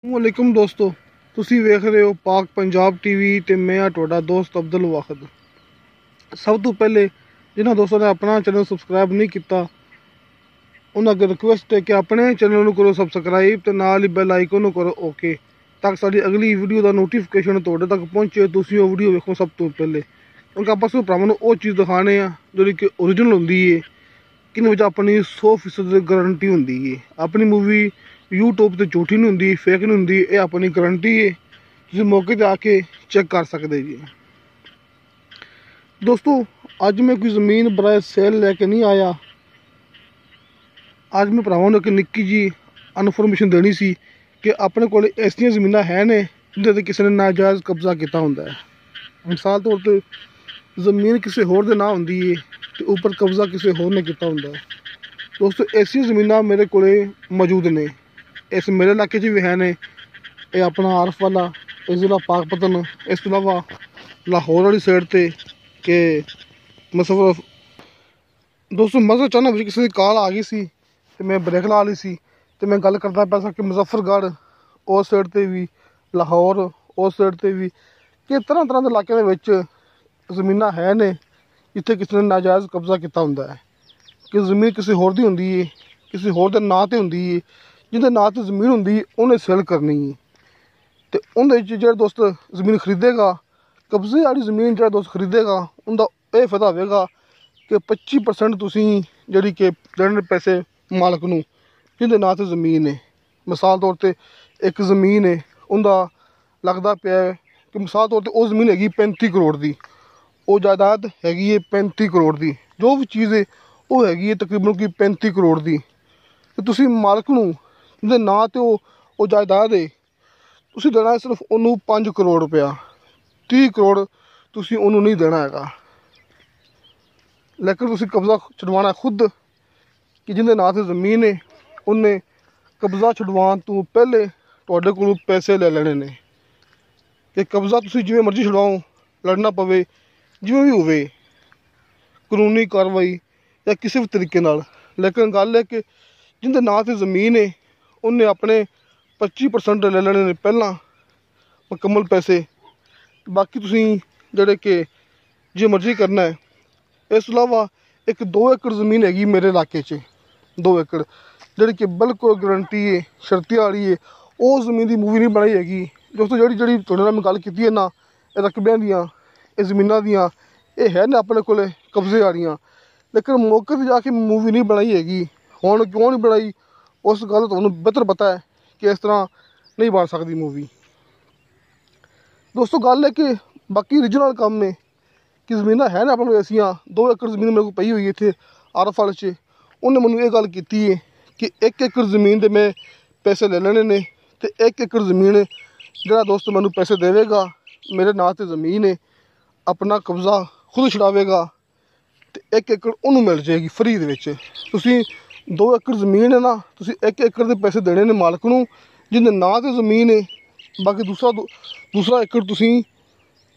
वालेकुम दोस्तों, ਤੁਸੀਂ ਵੇਖ ਰਹੇ ਹੋ ਪਾਕ ਪੰਜਾਬ ਟੀਵੀ ਤੇ ਮੈਂ ਆ ਤੁਹਾਡਾ ਦੋਸਤ ਅਬਦੁਲ ਵਾਹਿਦ। ਸਭ ਤੋਂ ਪਹਿਲੇ ਜਿਨ੍ਹਾਂ ਦੋਸਤਾਂ ਨੇ ਆਪਣਾ ਚੈਨਲ ਸਬਸਕ੍ਰਾਈਬ ਨਹੀਂ ਕੀਤਾ ਉਹਨਾਂ ਅੱਗੇ ਰਿਕੁਐਸਟ ਹੈ ਕਿ ਆਪਣੇ ਚੈਨਲ ਨੂੰ ਕਰੋ ਸਬਸਕ੍ਰਾਈਬ ਤੇ ਨਾਲ ਹੀ ਬੈਲ ਆਈਕਨ ਨੂੰ ਕਰੋ ਓਕੇ, ਤਾਂ ਕਿ ਸਾਡੀ ਅਗਲੀ ਵੀਡੀਓ ਦਾ ਨੋਟੀਫਿਕੇਸ਼ਨ ਤੁਹਾਡੇ ਤੱਕ ਪਹੁੰਚੇ, ਤੁਸੀਂ ਉਹ ਵੀਡੀਓ ਵੇਖੋ ਸਭ ਤੋਂ ਪਹਿਲੇ। ਕਿਉਂਕਿ ਆਪਾਂ ਸਭ ਭਰਾਵਾਂ ਨੂੰ ਉਹ ਚੀਜ਼ ਦਿਖਾਣੇ ਆ ਜਿਹੜੀ ਕਿ ਓਰੀਜਨਲ ਹੁੰਦੀ ਹੈ, ਕਿਨ ਵਿੱਚ ਆਪਣੀ 100% ਗਾਰੰਟੀ ਹੁੰਦੀ ਹੈ। ਆਪਣੀ ਮੂਵੀ यूट्यूब ਤੇ ਝੂਠੀ नहीं ਹੁੰਦੀ, फेक नहीं ਹੁੰਦੀ, ਇਹ ਆਪਣੀ ਗਾਰੰਟੀ है। ਤੁਸੀਂ मौके ਤੇ आके चेक कर सकते जी। दोस्तों अज मैं कोई ज़मीन बराए सेल लैके नहीं आया। अज मैं भरावां नूं एक निक्की जी इनफॉर्मेशन देनी सी कि अपने कोल ऐसियां ज़मीनां है ने जिहदे ते किसी ने नाजायज़ कब्जा किया हुंदा है। मिसाल तौर पर ज़मीन किसी होर दे नां हुंदी है ते उपर कब्जा किसी होर ने किया हुंदा है। दोस्तों ऐसी ज़मीनां मेरे कोले मौजूद ने, इस मेरे इलाके भी है ने। ये अपना आरफ वाला इस जिला पाकपतन, इस तो इलावा लाहौर वाली साइड ते के मसफ़। दोस्तों मैं चाहना भी किसी की कॉल आ गई सी ते मैं ब्रेक ला ली सी ते मैं गल करता पाया कि मुजफ्फरगढ़ उस साइड ते भी, लाहौर उस साइड ते भी, कि तरह तरह के इलाके दे ज़मीनां है ने जिथे किसी ने नाजायज़ कब्जा किया हुंदा है। कि ज़मीन किसी होर दी हुंदी है, किसी होर दे नां ते हुंदी है, जिंदे नां ते ज़मीन हुंदी उन्हें सेल करनी है। तो उन्हें जो दोस्त ज़मीन खरीदेगा, कब्जे वाली ज़मीन जो दोस्त खरीदेगा उनका यह फायदा होगा कि 25% तुसी जी कि देने पैसे मालक नूं जिंदे नां ते ज़मीन है। मिसाल तौर पर एक ज़मीन है उनका लगता पाया कि मिसाल तौर पर वो ज़मीन हैगी 35 करोड़ की, वो जायदाद हैगी है 35 करोड़ की, जो भी चीज़ है वो हैगी है तकरीबन की 35 करोड़ की। तो तुसी मालक नूं जिहदे नां ते वो जायदाद है तुसी देना है सिर्फ उन्होंने 5 करोड़ रुपया, 30 करोड़ तुसी उन्होंने नहीं देना है। लेकिन तुसी कब्जा छुड़वाना खुद कि जिंदे नां ते ज़मीन है उन्हें कब्जा छुड़वान तो पहले तुहाडे कोलों पैसे ले लेने ने। कि कब्जा तुसी जिवें मर्जी छुड़वाओ, लड़ना पवे जिवें भी होवे, कानूनी कार्रवाई या किसी भी तरीके नाल। लेकिन गल है कि जिंदे नां ते ज़मीन है उन्हें अपने 25% ले लेने ने पहला मुकम्मल पैसे, बाकी तुसी जेह्ड़े कि जो मर्जी करना है। इस तो इलावा एक 2 एकड़ ज़मीन हैगी मेरे इलाके च, 2 एकड़ जिहड़ी कि बिल्कुल गारंटी है, शर्ती वाली है। वो ज़मीन की मूवी नहीं बनाई हैगी। दोस्तों जी जी तुहाडे नाल मैं गल कीती है ना रकबियां दियां, ज़मीनां दियां, ये है ना अपने कोले कब्जे वालियां, लेकिन मौके पर जाके मूवी नहीं बनाई हैगी। हुण क्यों नहीं बनाई उस गल तुहानूं बेहतर पता है कि इस तरह नहीं बन सकती मूवी। दोस्तों गल है कि बाकी ओरिजिनल काम है कि ज़मीन है ना अपने ऐसियां 2 एकड़ ज़मीन मेरे को पई हुई है इत्थे आरफ वाले च। उन्हें मैनूं ये गल कीती है कि 1 एकड़ ज़मीन दे मैं पैसे ले लेने ने, ते 1 एकड़ ज़मीन जिहड़ा दोस्त मैनूं पैसे देवेगा मेरे नां ते ज़मीन है, अपना कब्जा खुद छुड़ावेगा तो 1 एकड़ उन्होंने मिल जाएगी फ्री दे विच। तुसीं 2 एकड़ ज़मीन है ना, तुसीं 1 एकड़ के पैसे देने ने मालक नूं जिंदे नां ते ज़मीन है, बाकी दूसरा एकड़ तुसीं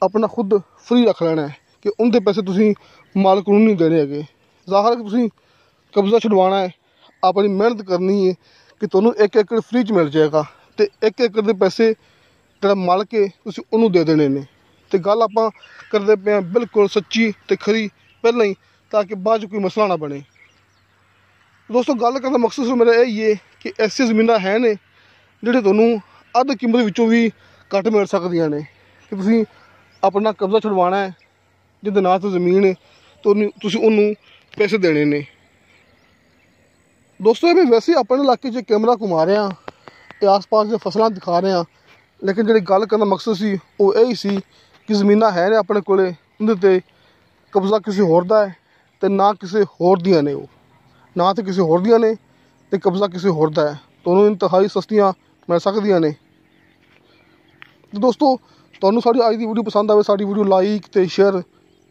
अपना खुद फ्री रख लेना है कि उनके पैसे तुसीं मालक नूं नहीं देने हैगे। ज़ाहिर है कि तुसीं कब्जा छुड़वाना है, अपनी मेहनत करनी है कि तुहानूं 1 एकड़ फ्री च मिल जाएगा, तो 1 एकड़ के पैसे जिहड़ा मालक है तुसीं उन्होंने दे देने ने। तो गल आपां करदे पे बिल्कुल सच्ची ते खरी पहले ही, ताकि बाद कोई मसला ना बने। दोस्तों गल करने का मकसद मेरा यही है कि ऐसी ज़मीनां है ने जिहड़े तुहानूं अद्ध कीमत विचों भी घट मिल सकदियां ने, कि तुसीं अपना कब्जा छुड़वाना है जिहदे नां ते ज़मीन है तो तुसीं उन्होंने पैसे देने ने। दोस्तों मैं वैसे अपने इलाके च कैमरा घुमा रहा, ये आस पास दी फसलां दिखा रहा, लेकिन जिहड़ी गल करने का मकसद सी वो यही सी कि ज़मीनां है ने अपने कोले, उंदे ते कब्जा किसी होर दा है ते ना किसी होर दियां ने, वो ना तो किसी होर दियां ने ते कब्जा किसी होर दा है, दोनों इंतहाई सस्तियां मिल सकदियां ने। तो दोस्तों तुहानूं साडी अज दी वीडियो पसंद आवे, साडी वीडियो लाइक ते शेयर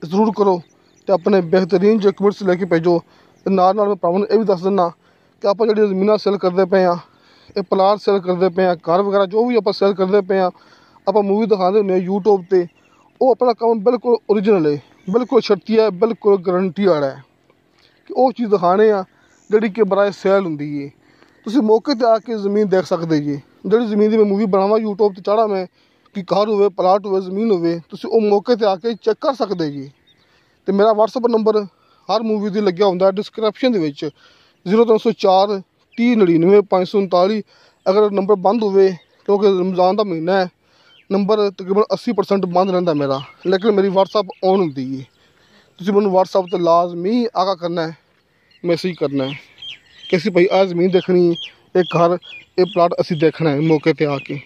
जरूर करो ते अपने बेहतरीन जो कमेंट्स लेके भेजो। ते नाल मैं भरावां नूं ये भी दस दिन्ना कि आपां जिहड़ियां ज़मीनां सेल करदे पे आं, ये प्लाट सेल करदे पे आं, घर वगैरह जो भी आपां सेल करदे पे आं, आपां मूवी दिखांदे हुंदे आं यूट्यूब ते, वो अपना काम बिल्कुल ओरिजिनल है, बिल्कुल शर्ती है, बिल्कुल गारंटी वाला है कि वो चीज़ दिखाने आ जिहड़ी कि बराए सेल हुंदी है। तुसीं मौके ते आके ज़मीन देख सकदे जी। ਜਿਹੜੀ ਜ਼ਮੀਨ ਦੀ ਮੈਂ ਮੂਵੀ ਬਣਾਵਾਂ YouTube ਤੇ ਚਾੜਾ ਮੈਂ ਕਿ ਘਰ ਹੋਵੇ ਪਲਾਟ ਹੋਵੇ ਜ਼ਮੀਨ ਹੋਵੇ ਤੁਸੀਂ ਉਹ ਮੌਕੇ ਤੇ ਆ ਕੇ ਚੈੱਕ ਕਰ ਸਕਦੇ ਜੀ। ਤੇ ਮੇਰਾ WhatsApp ਨੰਬਰ ਹਰ ਮੂਵੀ ਦੇ ਲੱਗਿਆ ਹੁੰਦਾ ਡਿਸਕ੍ਰਿਪਸ਼ਨ ਦੇ ਵਿੱਚ 0304 3099 539। ਅਗਰ ਨੰਬਰ ਬੰਦ ਹੋਵੇ ਕਿਉਂਕਿ ਰਮਜ਼ਾਨ ਦਾ ਮਹੀਨਾ ਹੈ ਨੰਬਰ ਤਕਰੀਬਨ 80% ਬੰਦ ਰਹਿੰਦਾ ਮੇਰਾ, ਲੇਕਿਨ ਮੇਰੀ WhatsApp ਔਨ ਹੁੰਦੀ ਹੈ। ਤੁਸੀਂ ਮੈਨੂੰ WhatsApp ਤੇ ਲਾਜ਼ਮੀ ਆਗਾ ਕਰਨਾ ਹੈ, ਮੈਸੇਜ ਕਰਨਾ ਹੈ ਕਿ ਅਸੀਂ ਭਾਈ ਆਹ ਜ਼ਮੀਨ ਦੇਖਣੀ, ਇਹ ਘਰ ਇਹ ਪਲਾਟ ਅਸੀਂ ਦੇਖਣਾ ਹੈ ਮੌਕੇ ਤੇ ਆ ਕੇ।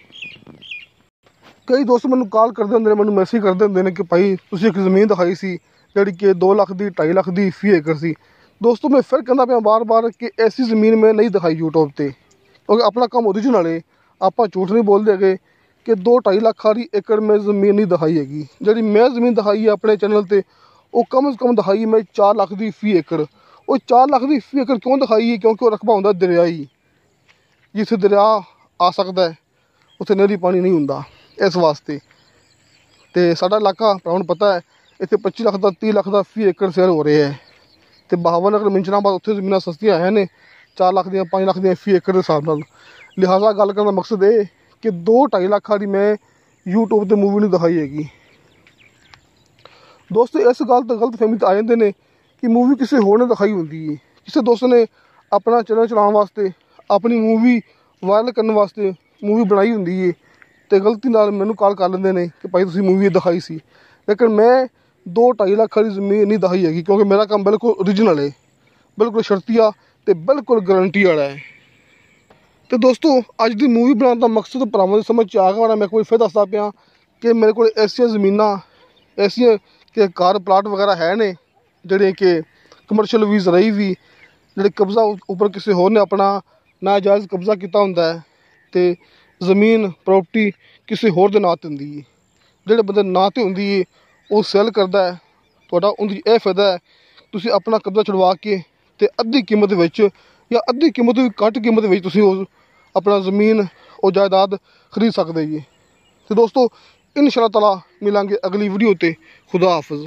ਕਈ ਦੋਸਤ ਮੈਨੂੰ ਕਾਲ ਕਰਦੇ ਹੁੰਦੇ ਨੇ, ਮੈਨੂੰ ਮੈਸੇਜ ਕਰਦੇ ਹੁੰਦੇ ਨੇ ਕਿ ਭਾਈ ਤੁਸੀਂ ਇੱਕ ਜ਼ਮੀਨ ਦਿਖਾਈ ਸੀ ਜਿਹੜੀ ਕਿ 2 ਲੱਖ ਦੀ 2.5 ਲੱਖ ਦੀ 20 ਏਕੜ ਸੀ। ਦੋਸਤੋ ਮੈਂ ਫਿਰ ਕਹਿੰਦਾ ਪਿਆ ਬਾਰ-ਬਾਰ ਕਿ ਐਸੀ ਜ਼ਮੀਨ ਮੈਂ ਨਹੀਂ ਦਿਖਾਈ YouTube ਤੇ, ਕਿਉਂਕਿ ਆਪਣਾ ਕੰਮ ਓਰੀਜਨਲ ਹੈ। ਆਪਾਂ ਝੂਠ ਨਹੀਂ ਬੋਲਦੇ ਹੈਗੇ ਕਿ 2-2.5 ਲੱਖ ਵਾਲੀ ਏਕੜ ਮੈਂ ਜ਼ਮੀਨ ਨਹੀਂ ਦਿਖਾਈ ਹੈਗੀ। ਜਿਹੜੀ ਮੈਂ ਜ਼ਮੀਨ ਦਿਖਾਈ ਹੈ ਆਪਣੇ ਚੈਨਲ ਤੇ ਉਹ ਕਮ ਸੇ ਕਮ ਦਿਖਾਈ ਮੈਂ 4 ਲੱਖ ਦੀ 20 ਏਕੜ। ਉਹ 4 ਲੱਖ ਦੀ 20 ਏਕੜ ਕਿਉਂ ਦਿਖਾਈ ਹੈ? ਕਿਉਂਕਿ ਉਹ ਰਕਬਾ ਹੁੰਦਾ ਦਰਿਆਈ, ਜਿੱਥੇ ਦਰਿਆ ਆ ਸਕਦਾ ਹੈ ਉੱਥੇ ਨਹਿਰੀ ਪਾਣੀ ਨਹੀਂ ਹੁੰਦਾ, ਇਸ ਵਾਸਤੇ। ਤੇ ਸਾਡਾ ਇਲਾਕਾ ਤੁਹਾਨੂੰ ਪਤਾ ਹੈ ਇੱਥੇ 25 ਲੱਖ ਦਾ 30 ਲੱਖ ਦਾ 20 ਏਕੜ ਸੇਲ ਹੋ ਰਿਹਾ ਹੈ। ਤੇ ਬਹਾਵਲ ਨਗਰ ਮਿੰਚਨਾਬਾਦ ਉੱਥੇ ਜ਼ਮੀਨਾਂ ਸਸਤੀਆਂ ਹੈ ਨੇ 4 ਲੱਖ ਦੀਆਂ 5 ਲੱਖ ਦੀਆਂ 20 ਏਕੜ ਦੇ ਹਿਸਾਬ ਨਾਲ। ਲਿਹਾਜ਼ਾ ਗੱਲ ਕਰਨ ਦਾ ਮਕਸਦ ਇਹ ਕਿ 2-2.5 ਲੱਖ ਵਾਲੀ ਮੈਂ YouTube ਤੇ ਮੂਵੀ ਨਹੀਂ ਦਿਖਾਈ ਹੈਗੀ। ਦੋਸਤੋ ਇਸ ਗੱਲ ਤੋਂ ਗਲਤ ਫਹਿਮੀ ਤਾਂ ਆ ਜਾਂਦੇ ਨੇ ਕਿ ਮੂਵੀ ਕਿਸੇ ਹੋਰ ਨੇ ਦਿਖਾਈ ਹੁੰਦੀ ਹੈ। ਕਿਸੇ ਦੋਸਤ ਨੇ ਆਪਣਾ ਚੈਨਲ ਚਲਾਉਣ ਵਾਸਤੇ ਆਪਣੀ ਮੂਵੀ ਵਾਇਰਲ ਕਰਨ ਵਾਸਤੇ ਮੂਵੀ ਬਣਾਈ ਹੁੰਦੀ ਹੈ ਤੇ ਗਲਤੀ ਨਾਲ ਮੈਨੂੰ ਕਾਲ ਕਰ ਲੈਂਦੇ ਨੇ ਕਿ ਭਾਈ ਤੁਸੀਂ ਮੂਵੀ ਦਿਖਾਈ ਸੀ, ਲੇਕਿਨ ਮੈਂ 2-2.5 ਲੱਖ ਵਾਲੀ ਜ਼ਮੀਨ ਨਹੀਂ ਦਿਖਾਈ ਹੈਗੀ ਕਿਉਂਕਿ ਮੇਰਾ ਕੰਮ ਬਿਲਕੁਲ ਓਰੀਜਨਲ ਹੈ, ਬਿਲਕੁਲ ਸ਼ਰਤੀਆ ਤੇ ਬਿਲਕੁਲ ਗਰੰਟੀ ਵਾਲਾ ਹੈ। ਤੇ ਦੋਸਤੋ ਅੱਜ ਦੀ ਮੂਵੀ ਬਣਾਉਣ ਦਾ ਮਕਸਦ ਭਰਾਵਾਂ ਦੀ ਸਮਝ 'ਚ ਆ ਗਿਆ ਹੋਣਾ। ਮੈਂ ਕੋਈ ਫਿਰ ਦੱਸਦਾ ਪਿਆ ਕਿ ਮੇਰੇ ਕੋਲ ਐਸੀਆਂ ਜ਼ਮੀਨਾਂ ਐਸੀਆਂ ਕਿ ਘਰ ਪਲਾਟ ਵਗੈਰਾ ਹੈ ਨੇ ਜਿਹੜੇ ਕਿ ਕਮਰਸ਼ੀਅਲ ਵੀਜ਼ ਰਹੀ ਵੀ ਜਿਹੜੇ ਕਬਜ਼ਾ ਉੱਪਰ ਕਿਸੇ ਹੋਰ ਨੇ ਆਪਣਾ ਨਾਜਾਇਜ਼ ਕਬਜ਼ਾ ਕੀਤਾ ਹੁੰਦਾ ਹੈ ਤੇ ਜ਼ਮੀਨ ਪ੍ਰੋਪਰਟੀ ਕਿਸੇ ਹੋਰ ਦੇ ਨਾਂ 'ਤੇ ਹੁੰਦੀ ਹੈ। ਜਿਹੜੇ ਬੰਦੇ ਨਾਂ 'ਤੇ ਹੁੰਦੀ ਹੈ ਉਹ ਸੈੱਲ ਕਰਦਾ ਹੈ, ਤੁਹਾਡਾ ਉਹਦੀ ਇਹ ਫਾਇਦਾ ਹੈ ਤੁਸੀਂ ਆਪਣਾ ਕਬਜ਼ਾ ਛੁਡਵਾ ਕੇ ਤੇ ਅੱਧੀ ਕੀਮਤ ਵਿੱਚ ਜਾਂ ਅੱਧੀ ਕੀਮਤ ਵੀ ਘੱਟ ਕੀਮਤ ਵਿੱਚ ਤੁਸੀਂ ਉਹ ਆਪਣਾ ਜ਼ਮੀਨ ਉਹ ਜਾਇਦਾਦ ਖਰੀਦ ਸਕਦੇ ਜੀ। ਤੇ ਦੋਸਤੋ ਇਨਸ਼ਾ ਅੱਲਾਹ ਤਾਲਾ ਮਿਲਾਂਗੇ ਅਗਲੀ ਵੀਡੀਓ ਤੇ। ਖੁਦਾ ਹਾਫਿਜ਼।